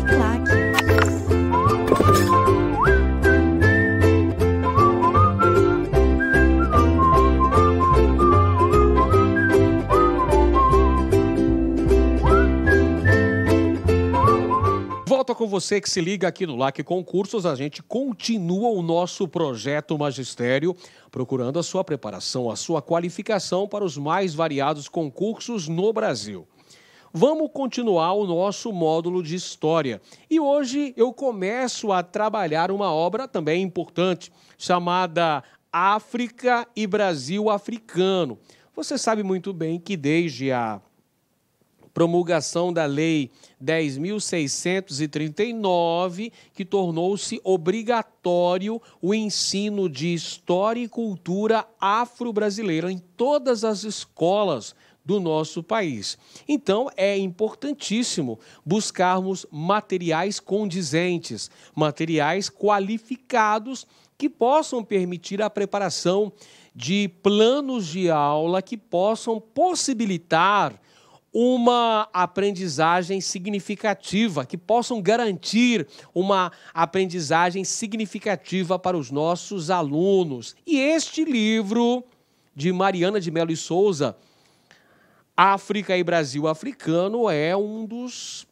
Uniclac. Volta com você que se liga aqui no LAC Concursos. A gente continua o nosso projeto Magistério, procurando a sua preparação, a sua qualificação para os mais variados concursos no Brasil. Vamos continuar o nosso módulo de História. E hoje eu começo a trabalhar uma obra também importante, chamada África e Brasil Africano. Você sabe muito bem que desde a promulgação da Lei 10.639, que tornou-se obrigatório o ensino de história e cultura afro-brasileira em todas as escolas do nosso país. Então, é importantíssimo buscarmos materiais condizentes, materiais qualificados que possam permitir a preparação de planos de aula que possam possibilitar uma aprendizagem significativa, que possam garantir uma aprendizagem significativa para os nossos alunos. E este livro de Mariana de Mello e Souza, África e Brasil Africano, é um dos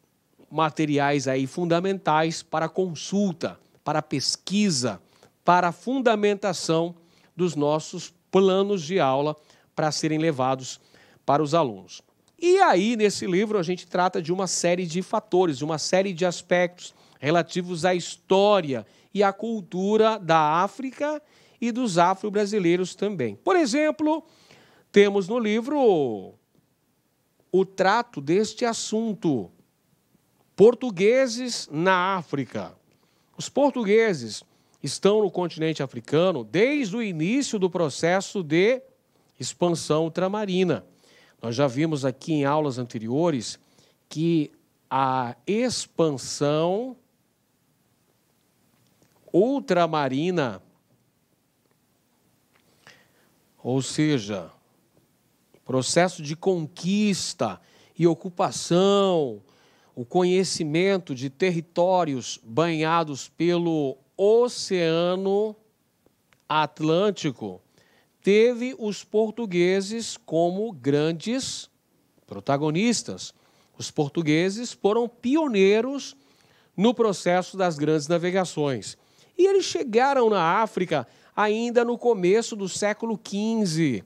materiais aí fundamentais para consulta, para pesquisa, para fundamentação dos nossos planos de aula para serem levados para os alunos. E aí, nesse livro, a gente trata de uma série de fatores, de uma série de aspectos relativos à história e à cultura da África e dos afro-brasileiros também. Por exemplo, temos no livro o trato deste assunto: portugueses na África. Os portugueses estão no continente africano desde o início do processo de expansão ultramarina. Nós já vimos aqui em aulas anteriores que a expansão ultramarina, ou seja, processo de conquista e ocupação, o conhecimento de territórios banhados pelo Oceano Atlântico, teve os portugueses como grandes protagonistas. Os portugueses foram pioneiros no processo das grandes navegações. E eles chegaram na África ainda no começo do século XV,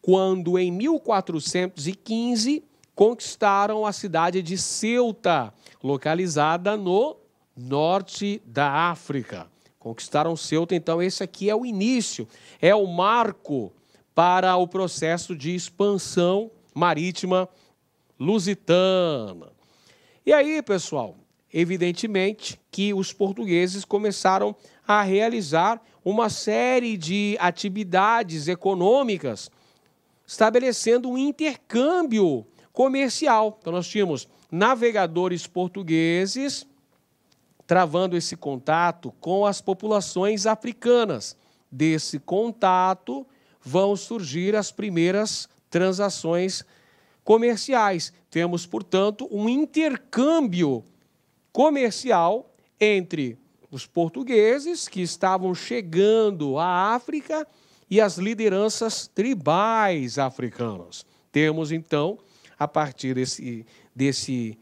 quando, em 1415, conquistaram a cidade de Ceuta, localizada no norte da África. Conquistaram Ceuta, então esse aqui é o início, é o marco para o processo de expansão marítima lusitana. E aí, pessoal, evidentemente que os portugueses começaram a realizar uma série de atividades econômicas, estabelecendo um intercâmbio comercial. Então nós tínhamos navegadores portugueses travando esse contato com as populações africanas. Desse contato vão surgir as primeiras transações comerciais. Temos, portanto, um intercâmbio comercial entre os portugueses que estavam chegando à África e as lideranças tribais africanas. Temos, então, a partir desse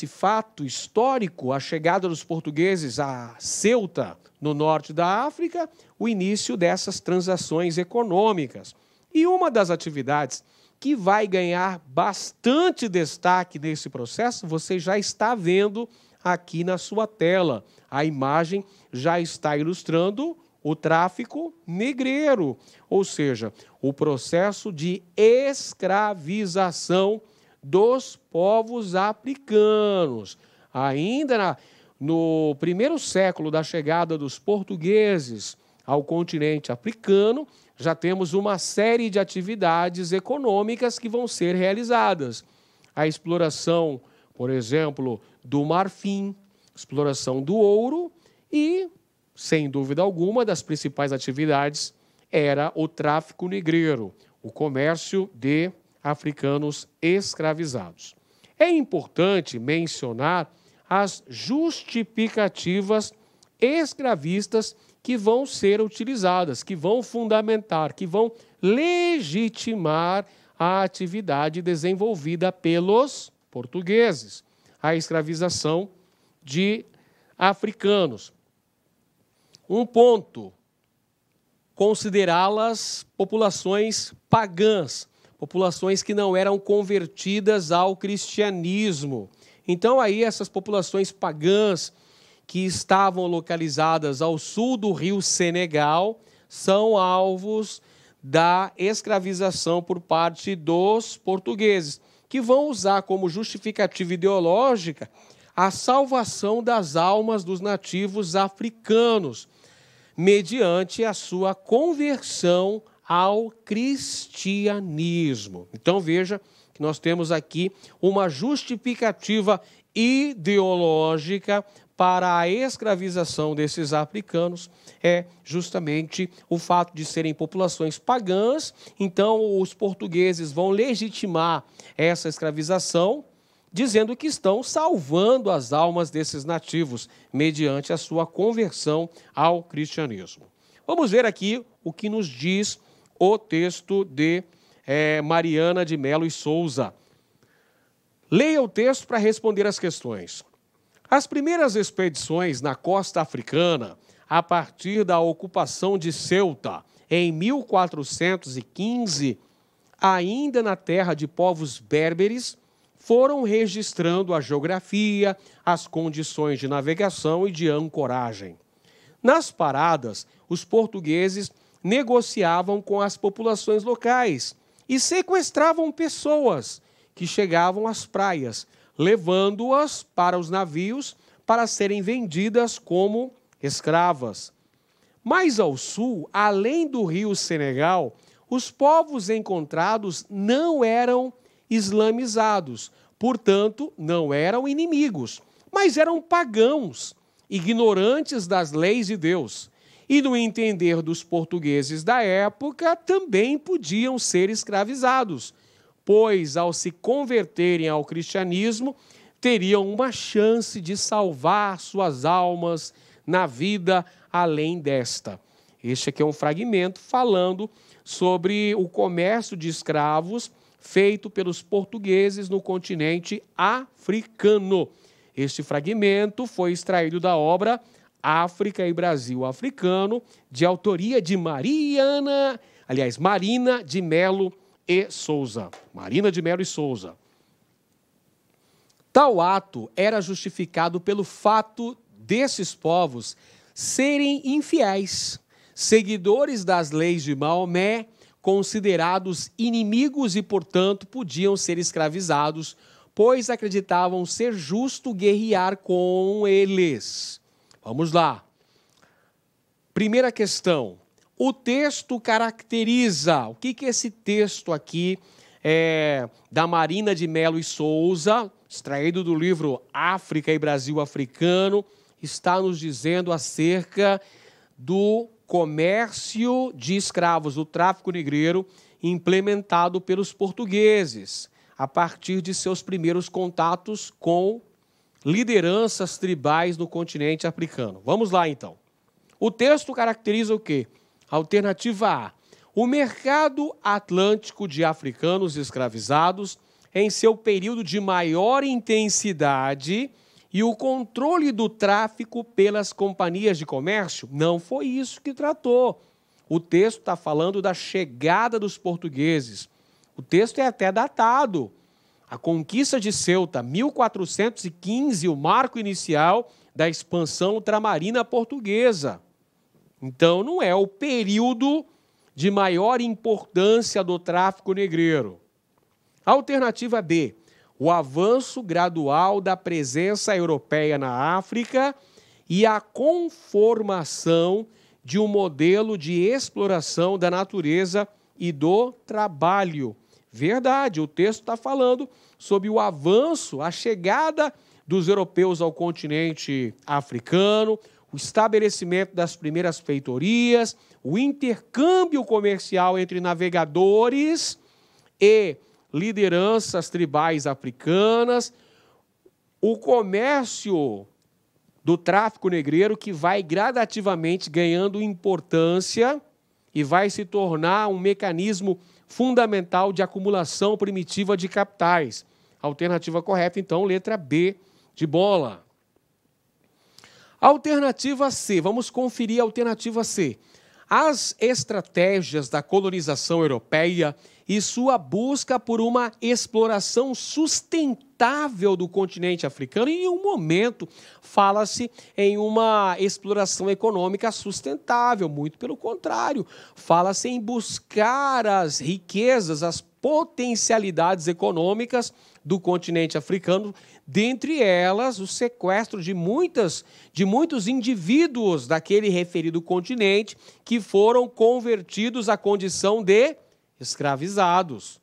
fato histórico, a chegada dos portugueses a Ceuta, no norte da África, o início dessas transações econômicas. E uma das atividades que vai ganhar bastante destaque nesse processo, você já está vendo aqui na sua tela. A imagem já está ilustrando o tráfico negreiro, ou seja, o processo de escravização dos povos africanos. Ainda no primeiro século da chegada dos portugueses ao continente africano, já temos uma série de atividades econômicas que vão ser realizadas. A exploração, por exemplo, do marfim, exploração do ouro e, sem dúvida alguma, das principais atividades era o tráfico negreiro, o comércio de africanos escravizados. É importante mencionar as justificativas escravistas que vão ser utilizadas, que vão fundamentar, que vão legitimar a atividade desenvolvida pelos portugueses, a escravização de africanos. Um ponto, considerá-las populações pagãs, populações que não eram convertidas ao cristianismo. Então, aí, essas populações pagãs que estavam localizadas ao sul do rio Senegal são alvos da escravização por parte dos portugueses, que vão usar como justificativa ideológica a salvação das almas dos nativos africanos, mediante a sua conversão ao cristianismo. Então, veja que nós temos aqui uma justificativa ideológica para a escravização desses africanos, é justamente o fato de serem populações pagãs. Então, os portugueses vão legitimar essa escravização, dizendo que estão salvando as almas desses nativos, mediante a sua conversão ao cristianismo. Vamos ver aqui o que nos diz o texto de Mariana de Melo e Souza. Leia o texto para responder as questões. As primeiras expedições na costa africana, a partir da ocupação de Ceuta, em 1415, ainda na terra de povos berberes, foram registrando a geografia, as condições de navegação e de ancoragem. Nas paradas, os portugueses negociavam com as populações locais e sequestravam pessoas que chegavam às praias, levando-as para os navios para serem vendidas como escravas. Mais ao sul, além do rio Senegal, os povos encontrados não eram islamizados, portanto, não eram inimigos, mas eram pagãos, ignorantes das leis de Deus. E, no entender dos portugueses da época, também podiam ser escravizados, pois, ao se converterem ao cristianismo, teriam uma chance de salvar suas almas na vida além desta. Este aqui é um fragmento falando sobre o comércio de escravos feito pelos portugueses no continente africano. Este fragmento foi extraído da obra África e Brasil Africano, de autoria de Marina de Melo e Souza. Marina de Melo e Souza. Tal ato era justificado pelo fato desses povos serem infiéis, seguidores das leis de Maomé, considerados inimigos e, portanto, podiam ser escravizados, pois acreditavam ser justo guerrear com eles. Vamos lá. Primeira questão. O texto caracteriza. O que esse texto aqui da Marina de Melo e Souza, extraído do livro África e Brasil Africano, está nos dizendo acerca do comércio de escravos, do tráfico negreiro implementado pelos portugueses, a partir de seus primeiros contatos com lideranças tribais no continente africano. Vamos lá, então. O texto caracteriza o quê? Alternativa A. O mercado atlântico de africanos escravizados em seu período de maior intensidade e o controle do tráfico pelas companhias de comércio. Não foi isso que tratou. O texto está falando da chegada dos portugueses. O texto é até datado. A conquista de Ceuta, 1415, o marco inicial da expansão ultramarina portuguesa. Então, não é o período de maior importância do tráfico negreiro. Alternativa B. O avanço gradual da presença europeia na África e a conformação de um modelo de exploração da natureza e do trabalho. Verdade, o texto está falando sobre o avanço, a chegada dos europeus ao continente africano, o estabelecimento das primeiras feitorias, o intercâmbio comercial entre navegadores e lideranças tribais africanas, o comércio do tráfico negreiro que vai gradativamente ganhando importância e vai se tornar um mecanismo fundamental de acumulação primitiva de capitais. Alternativa correta, então, letra B de bola. Alternativa C, vamos conferir a alternativa C. As estratégias da colonização europeia e sua busca por uma exploração sustentável do continente africano. Em um momento, fala-se em uma exploração econômica sustentável, muito pelo contrário. Fala-se em buscar as riquezas, as potencialidades econômicas do continente africano, dentre elas o sequestro de muitos indivíduos daquele referido continente que foram convertidos à condição de escravizados.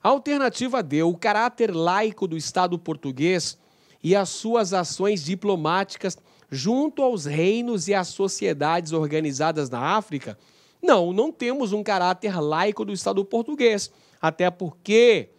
Alternativa D, o caráter laico do Estado português e as suas ações diplomáticas junto aos reinos e às sociedades organizadas na África. Não temos um caráter laico do Estado português, até porque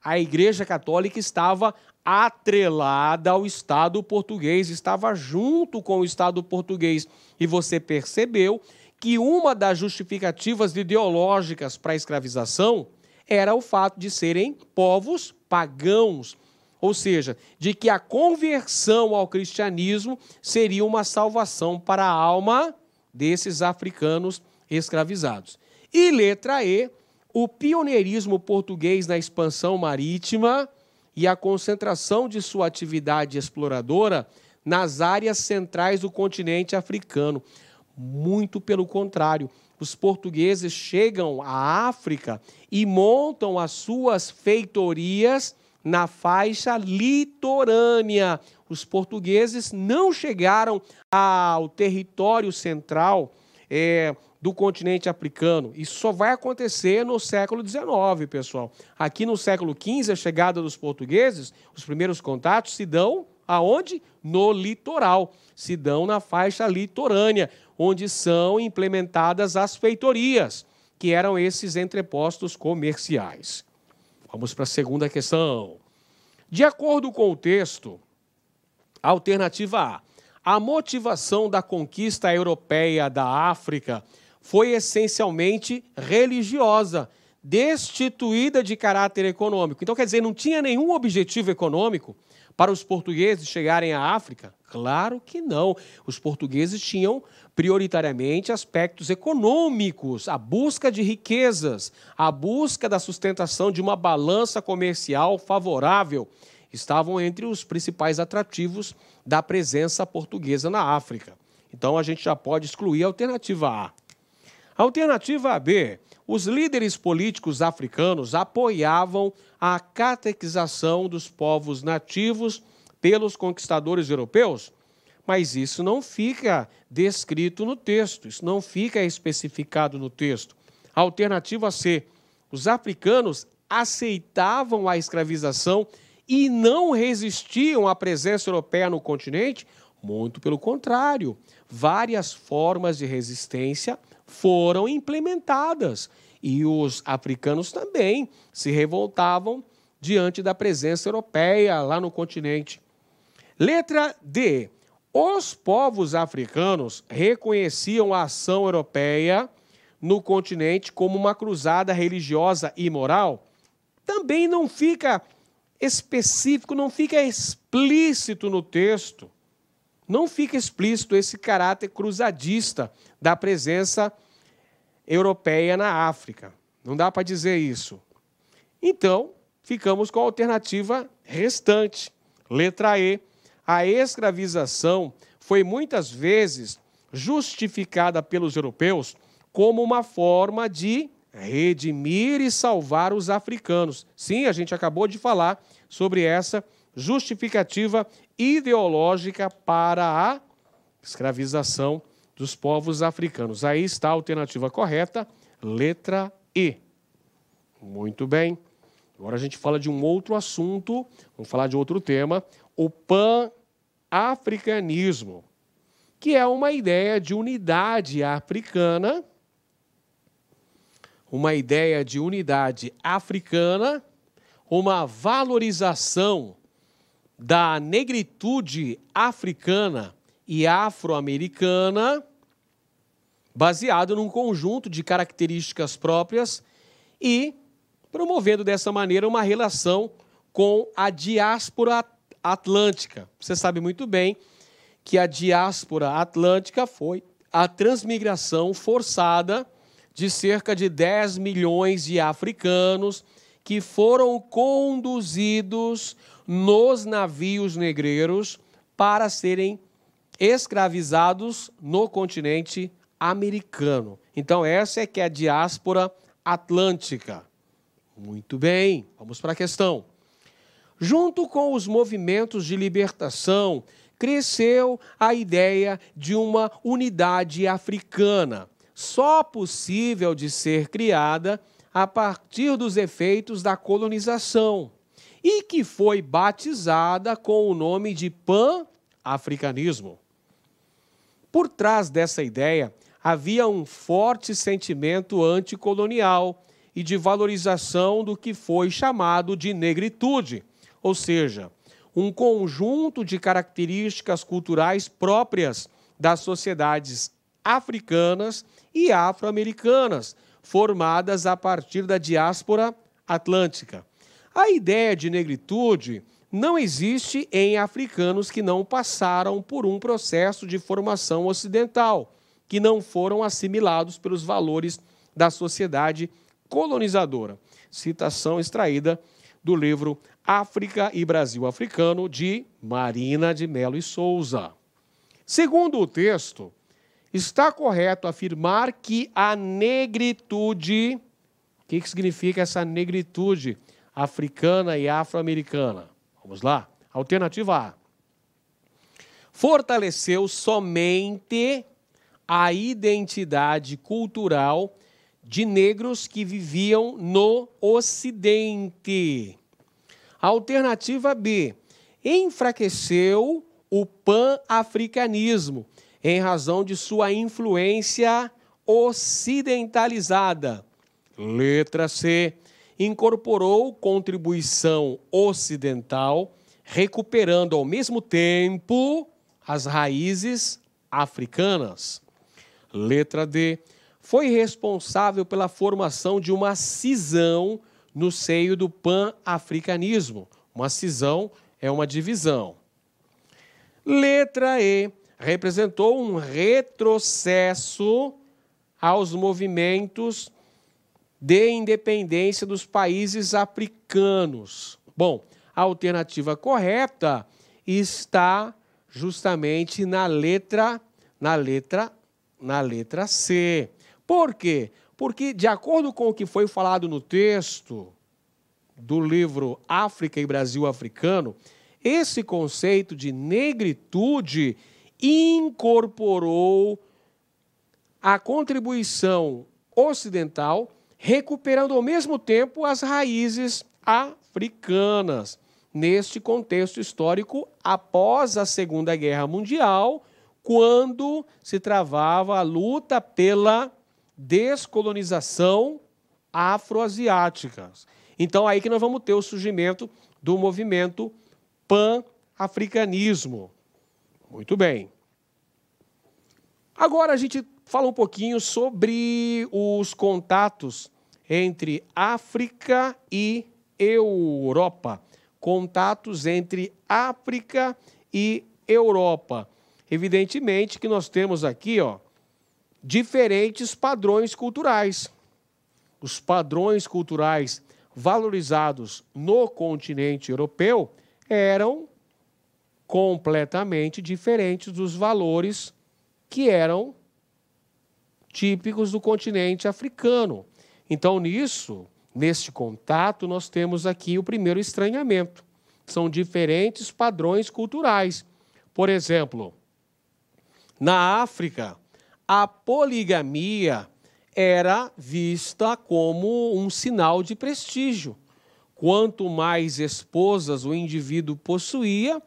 a Igreja Católica estava atrelada ao Estado português, estava junto com o Estado português. E você percebeu que uma das justificativas ideológicas para a escravização era o fato de serem povos pagãos, ou seja, de que a conversão ao cristianismo seria uma salvação para a alma desses africanos escravizados. E letra E, o pioneirismo português na expansão marítima e a concentração de sua atividade exploradora nas áreas centrais do continente africano. Muito pelo contrário, os portugueses chegam à África e montam as suas feitorias na faixa litorânea. Os portugueses não chegaram ao território central do continente africano. Isso só vai acontecer no século XIX, pessoal. Aqui no século XV, a chegada dos portugueses, os primeiros contatos se dão aonde? No litoral. Se dão na faixa litorânea, onde são implementadas as feitorias, que eram esses entrepostos comerciais. Vamos para a segunda questão. De acordo com o texto, alternativa A, a motivação da conquista europeia da África foi essencialmente religiosa, destituída de caráter econômico. Então, quer dizer, não tinha nenhum objetivo econômico para os portugueses chegarem à África? Claro que não. Os portugueses tinham prioritariamente aspectos econômicos, a busca de riquezas, a busca da sustentação de uma balança comercial favorável. Estavam entre os principais atrativos da presença portuguesa na África. Então, a gente já pode excluir a alternativa A. Alternativa B, os líderes políticos africanos apoiavam a catequização dos povos nativos pelos conquistadores europeus, mas isso não fica descrito no texto, isso não fica especificado no texto. Alternativa C, os africanos aceitavam a escravização e não resistiam à presença europeia no continente? Muito pelo contrário, várias formas de resistência foram implementadas e os africanos também se revoltavam diante da presença europeia lá no continente. Letra D. Os povos africanos reconheciam a ação europeia no continente como uma cruzada religiosa e moral? Também não fica específico, não fica explícito no texto. Não fica explícito esse caráter cruzadista da presença europeia na África. Não dá para dizer isso. Então, ficamos com a alternativa restante. Letra E. A escravização foi muitas vezes justificada pelos europeus como uma forma de redimir e salvar os africanos. Sim, a gente acabou de falar sobre essa justificativa ideológica para a escravização dos povos africanos. Aí está a alternativa correta, letra E. Muito bem. Agora a gente fala de um outro assunto, vamos falar de outro tema, o pan-africanismo, que é uma ideia de unidade africana, uma valorização da negritude africana e afro-americana, baseado num conjunto de características próprias e promovendo dessa maneira uma relação com a diáspora atlântica. Você sabe muito bem que a diáspora atlântica foi a transmigração forçada de cerca de 10 milhões de africanos que foram conduzidos nos navios negreiros para serem escravizados no continente americano. Então, essa é que é a diáspora atlântica. Muito bem, vamos para a questão. Junto com os movimentos de libertação, cresceu a ideia de uma unidade africana, só possível de ser criada a partir dos efeitos da colonização, e que foi batizada com o nome de pan-africanismo. Por trás dessa ideia, havia um forte sentimento anticolonial e de valorização do que foi chamado de negritude, ou seja, um conjunto de características culturais próprias das sociedades africanas e afro-americanas, formadas a partir da diáspora atlântica. A ideia de negritude não existe em africanos que não passaram por um processo de formação ocidental, que não foram assimilados pelos valores da sociedade colonizadora. Citação extraída do livro África e Brasil Africano, de Marina de Mello e Souza. Segundo o texto, está correto afirmar que a negritude, o que significa essa negritude africana e afro-americana? Vamos lá. Alternativa A. Fortaleceu somente a identidade cultural de negros que viviam no Ocidente. Alternativa B. Enfraqueceu o pan-africanismo em razão de sua influência ocidentalizada. Letra C. Incorporou contribuição ocidental, recuperando ao mesmo tempo as raízes africanas. Letra D. Foi responsável pela formação de uma cisão no seio do pan-africanismo. Uma cisão é uma divisão. Letra E. Representou um retrocesso aos movimentos de independência dos países africanos. Bom, a alternativa correta está justamente na letra C. Por quê? Porque, de acordo com o que foi falado no texto do livro África e Brasil Africano, esse conceito de negritude incorporou a contribuição ocidental, recuperando ao mesmo tempo as raízes africanas, neste contexto histórico após a Segunda Guerra Mundial, quando se travava a luta pela descolonização afroasiática. Então, aí que nós vamos ter o surgimento do movimento pan-africanismo. Muito bem. Agora a gente fala um pouquinho sobre os contatos entre África e Europa. Contatos entre África e Europa. Evidentemente que nós temos aqui, diferentes padrões culturais. Os padrões culturais valorizados no continente europeu eram completamente diferentes dos valores que eram típicos do continente africano. Então, neste contato, nós temos aqui o primeiro estranhamento. São diferentes padrões culturais. Por exemplo, na África, a poligamia era vista como um sinal de prestígio. Quanto mais esposas o indivíduo possuía,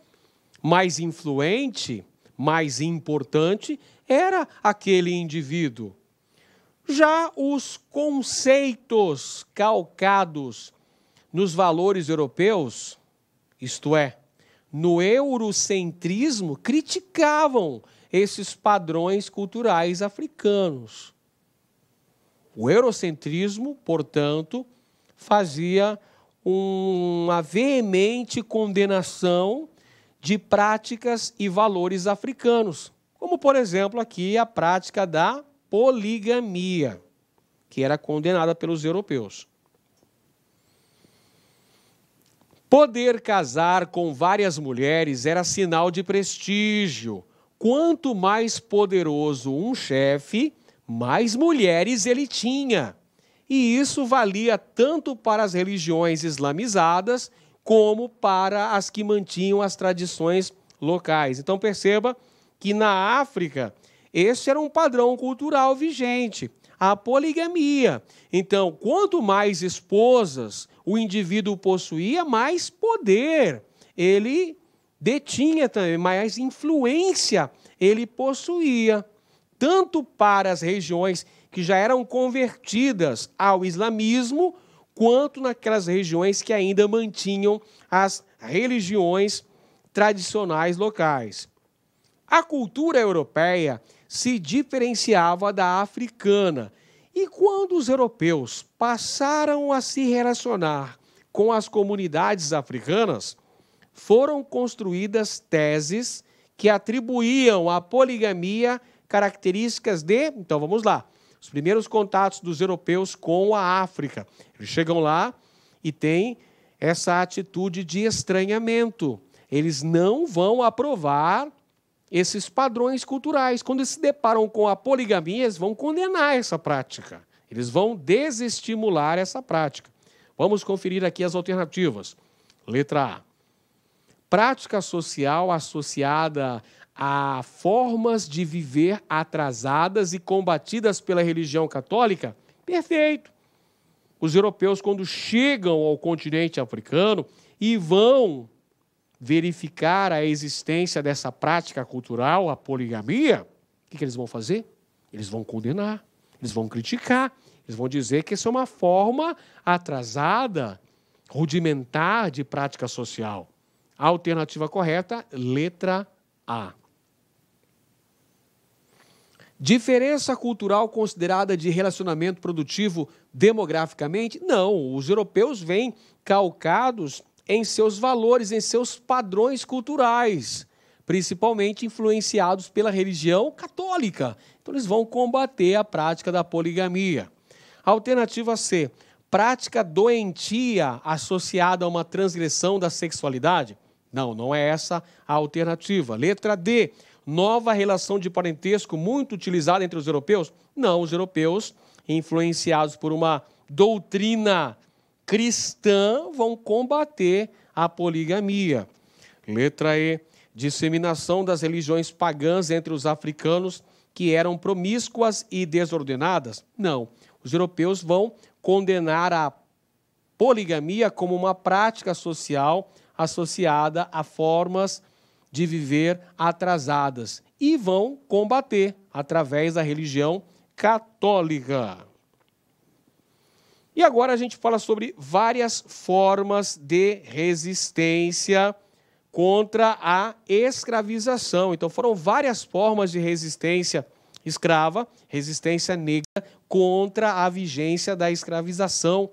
mais influente, mais importante era aquele indivíduo. Já os conceitos calcados nos valores europeus, isto é, no eurocentrismo, criticavam esses padrões culturais africanos. O eurocentrismo, portanto, fazia uma veemente condenação de práticas e valores africanos, como, por exemplo, aqui a prática da poligamia, que era condenada pelos europeus. Poder casar com várias mulheres era sinal de prestígio. Quanto mais poderoso um chefe, mais mulheres ele tinha. E isso valia tanto para as religiões islamizadas, como para as que mantinham as tradições locais. Então perceba que na África, esse era um padrão cultural vigente, a poligamia. Então, quanto mais esposas o indivíduo possuía, mais poder ele detinha também, mais influência ele possuía, tanto para as regiões que já eram convertidas ao islamismo, quanto naquelas regiões que ainda mantinham as religiões tradicionais locais. A cultura europeia se diferenciava da africana, e quando os europeus passaram a se relacionar com as comunidades africanas, foram construídas teses que atribuíam à poligamia características de... Então, vamos lá. Os primeiros contatos dos europeus com a África. Eles chegam lá e têm essa atitude de estranhamento. Eles não vão aprovar esses padrões culturais. Quando eles se deparam com a poligamia, eles vão condenar essa prática. Eles vão desestimular essa prática. Vamos conferir aqui as alternativas. Letra A. Prática social associada a formas de viver atrasadas e combatidas pela religião católica? Perfeito. Os europeus, quando chegam ao continente africano e vão verificar a existência dessa prática cultural, a poligamia, o que eles vão fazer? Eles vão condenar, eles vão criticar, eles vão dizer que isso é uma forma atrasada, rudimentar de prática social. A alternativa correta, letra A. Diferença cultural considerada de relacionamento produtivo demograficamente? Não, os europeus vêm calcados em seus valores, em seus padrões culturais, principalmente influenciados pela religião católica. Então, eles vão combater a prática da poligamia. Alternativa C, prática doentia associada a uma transgressão da sexualidade? Não, não é essa a alternativa. Letra D, nova relação de parentesco muito utilizada entre os europeus? Não, os europeus, influenciados por uma doutrina cristã, vão combater a poligamia. Letra E, disseminação das religiões pagãs entre os africanos que eram promíscuas e desordenadas? Não, os europeus vão condenar a poligamia como uma prática social associada a formas de viver atrasadas e vão combater através da religião católica. E agora a gente fala sobre várias formas de resistência contra a escravização. Então foram várias formas de resistência escrava, resistência negra contra a vigência da escravização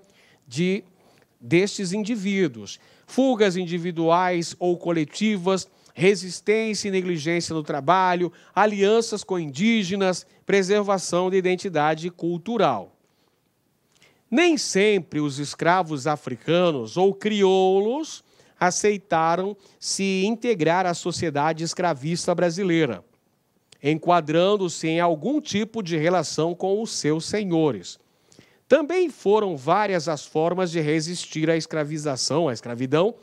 destes indivíduos. Fugas individuais ou coletivas, resistência e negligência no trabalho, alianças com indígenas, preservação da identidade cultural. Nem sempre os escravos africanos ou crioulos aceitaram se integrar à sociedade escravista brasileira, enquadrando-se em algum tipo de relação com os seus senhores. Também foram várias as formas de resistir à escravização, à escravidão,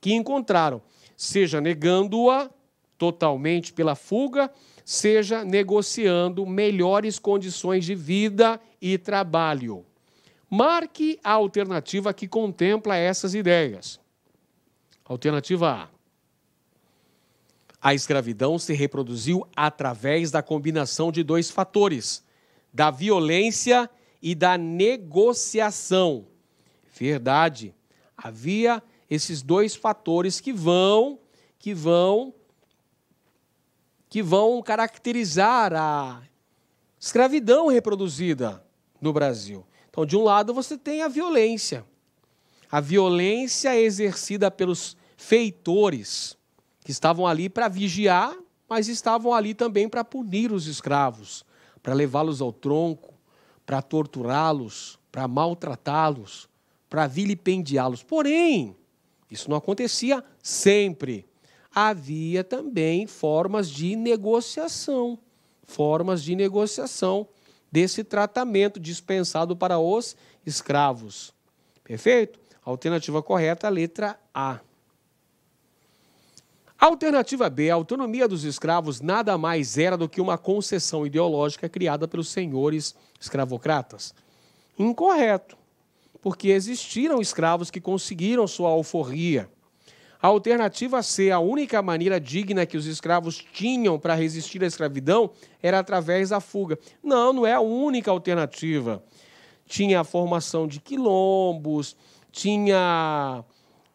que encontraram, seja negando-a totalmente pela fuga, seja negociando melhores condições de vida e trabalho. Marque a alternativa que contempla essas ideias. Alternativa A. A escravidão se reproduziu através da combinação de dois fatores, da violência e da negociação. Verdade. Havia esses dois fatores que vão caracterizar a escravidão reproduzida no Brasil. Então, de um lado, você tem a violência exercida pelos feitores, que estavam ali para vigiar, mas estavam ali também para punir os escravos, para levá-los ao tronco, para torturá-los, para maltratá-los, para vilipendiá-los. Porém, isso não acontecia sempre. Havia também formas de negociação desse tratamento dispensado para os escravos. Perfeito? Alternativa correta, a letra A. Alternativa B, a autonomia dos escravos nada mais era do que uma concessão ideológica criada pelos senhores escravocratas. Incorreto, porque existiram escravos que conseguiram sua alforria. A alternativa C, a única maneira digna que os escravos tinham para resistir à escravidão era através da fuga. Não é a única alternativa. Tinha a formação de quilombos, tinha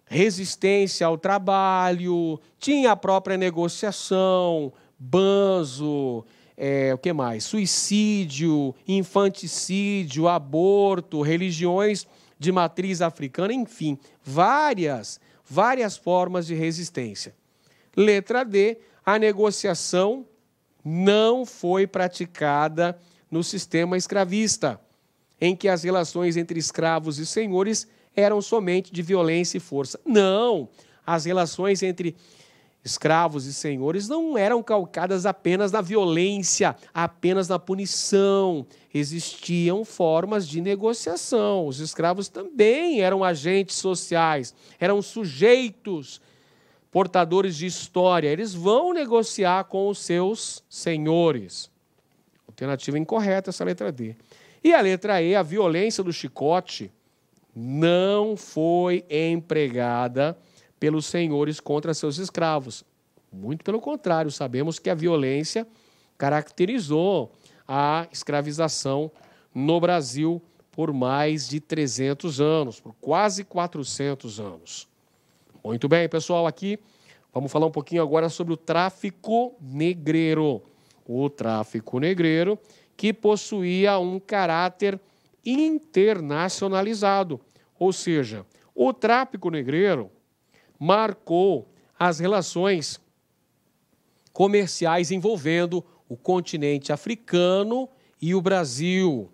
resistência ao trabalho, tinha a própria negociação, banzo, o que mais? Suicídio, infanticídio, aborto, religiões de matriz africana, enfim, várias formas de resistência. Letra D, a negociação não foi praticada no sistema escravista, em que as relações entre escravos e senhores eram somente de violência e força. Não, as relações entre escravos e senhores não eram calcadas apenas na violência, apenas na punição. Existiam formas de negociação. Os escravos também eram agentes sociais, eram sujeitos portadores de história. Eles vão negociar com os seus senhores. Alternativa incorreta, essa letra D. E a letra E, a violência do chicote não foi empregada pelos senhores contra seus escravos. Muito pelo contrário, sabemos que a violência caracterizou a escravização no Brasil por mais de 300 anos, por quase 400 anos. Muito bem, pessoal, aqui vamos falar um pouquinho agora sobre o tráfico negreiro. O tráfico negreiro que possuía um caráter internacionalizado, ou seja, o tráfico negreiro marcou as relações comerciais envolvendo o continente africano e o Brasil.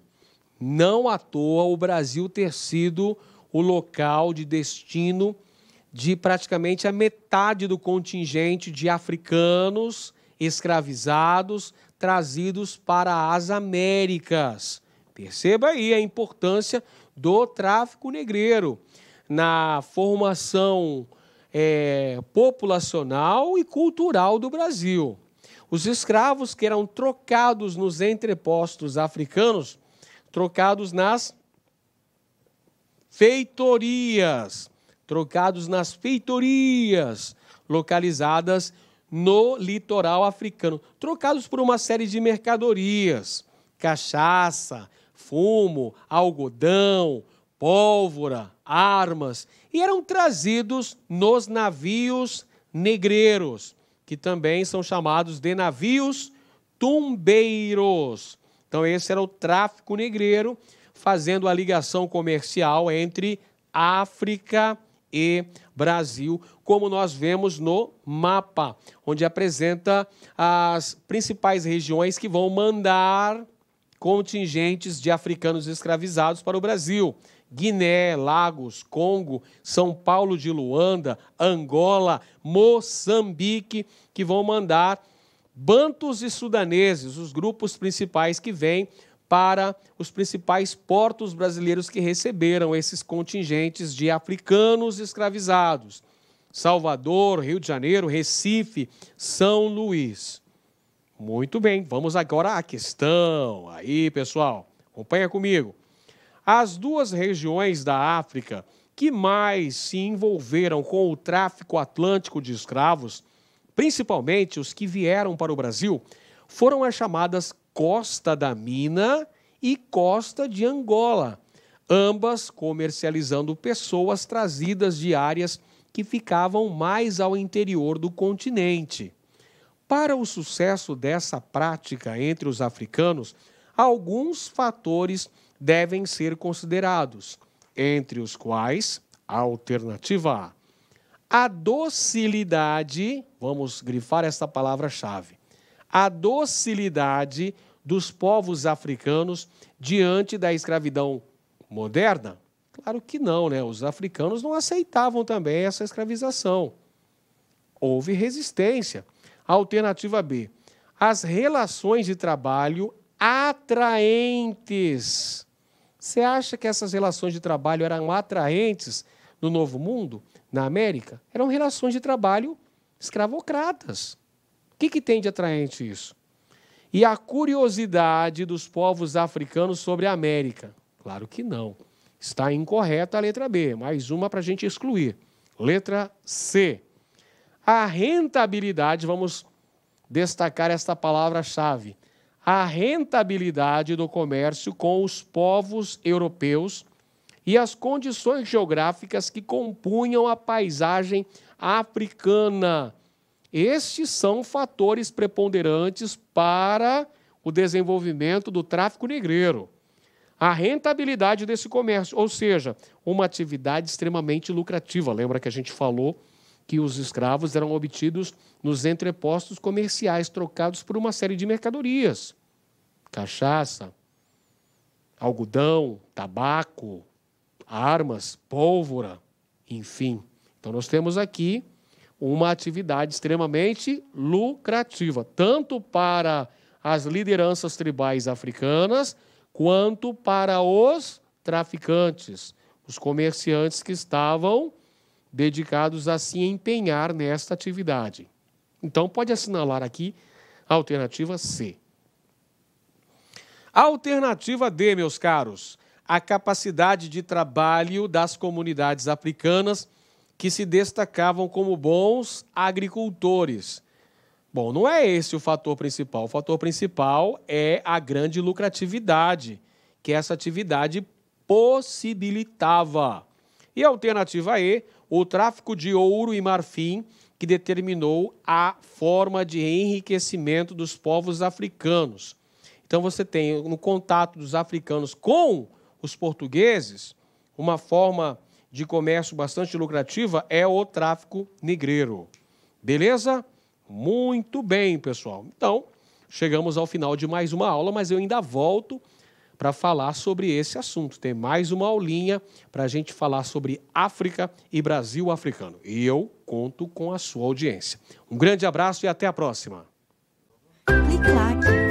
Não à toa o Brasil ter sido o local de destino de praticamente a metade do contingente de africanos escravizados trazidos para as Américas. Perceba aí a importância do tráfico negreiro na formação populacional e cultural do Brasil. Os escravos que eram trocados nos entrepostos africanos, trocados nas feitorias localizadas no litoral africano, trocados por uma série de mercadorias, cachaça, fumo, algodão, pólvora, armas, e eram trazidos nos navios negreiros, que também são chamados de navios tumbeiros. Então esse era o tráfico negreiro, fazendo a ligação comercial entre África e Brasil, como nós vemos no mapa, onde apresenta as principais regiões que vão mandar contingentes de africanos escravizados para o Brasil. Guiné, Lagos, Congo, São Paulo de Luanda, Angola, Moçambique, que vão mandar bantus e sudaneses, os grupos principais que vêm para os principais portos brasileiros que receberam esses contingentes de africanos escravizados. Salvador, Rio de Janeiro, Recife, São Luís. Muito bem, vamos agora à questão. Aí, pessoal, acompanha comigo. As duas regiões da África que mais se envolveram com o tráfico atlântico de escravos, principalmente os que vieram para o Brasil, foram as chamadas Costa da Mina e Costa de Angola. ambas comercializando pessoas trazidas de áreas que ficavam mais ao interior do continente. Para o sucesso dessa prática entre os africanos, alguns fatores devem ser considerados, entre os quais, alternativa A, a docilidade, vamos grifar essa palavra-chave, a docilidade dos povos africanos diante da escravidão moderna? Claro que não, né? Os africanos não aceitavam também essa escravização. Houve resistência. Alternativa B, as relações de trabalho atraentes. Você acha que essas relações de trabalho eram atraentes no Novo Mundo, na América? Eram relações de trabalho escravocratas. O que tem de atraente isso? E a curiosidade dos povos africanos sobre a América? Claro que não. Está incorreta a letra B. Mais uma para a gente excluir. Letra C. A rentabilidade, vamos destacar esta palavra-chave. A rentabilidade do comércio com os povos europeus e as condições geográficas que compunham a paisagem africana. Estes são fatores preponderantes para o desenvolvimento do tráfico negreiro. A rentabilidade desse comércio, ou seja, uma atividade extremamente lucrativa. Lembra que a gente falou que os escravos eram obtidos nos entrepostos comerciais, trocados por uma série de mercadorias. Cachaça, algodão, tabaco, armas, pólvora, enfim. Então, nós temos aqui uma atividade extremamente lucrativa, tanto para as lideranças tribais africanas, quanto para os traficantes, os comerciantes que estavam dedicados a se empenhar nesta atividade. Então, pode assinalar aqui a alternativa C. A alternativa D, meus caros, a capacidade de trabalho das comunidades africanas que se destacavam como bons agricultores. Bom, não é esse o fator principal. O fator principal é a grande lucratividade que essa atividade possibilitava. E a alternativa E, o tráfico de ouro e marfim, que determinou a forma de enriquecimento dos povos africanos. Então, você tem, no contato dos africanos com os portugueses, uma forma de comércio bastante lucrativa é o tráfico negreiro. Beleza? Muito bem, pessoal. Então, chegamos ao final de mais uma aula, mas eu ainda volto para falar sobre esse assunto. Tem mais uma aulinha para a gente falar sobre África e Brasil africano. E eu conto com a sua audiência. Um grande abraço e até a próxima. Clique like.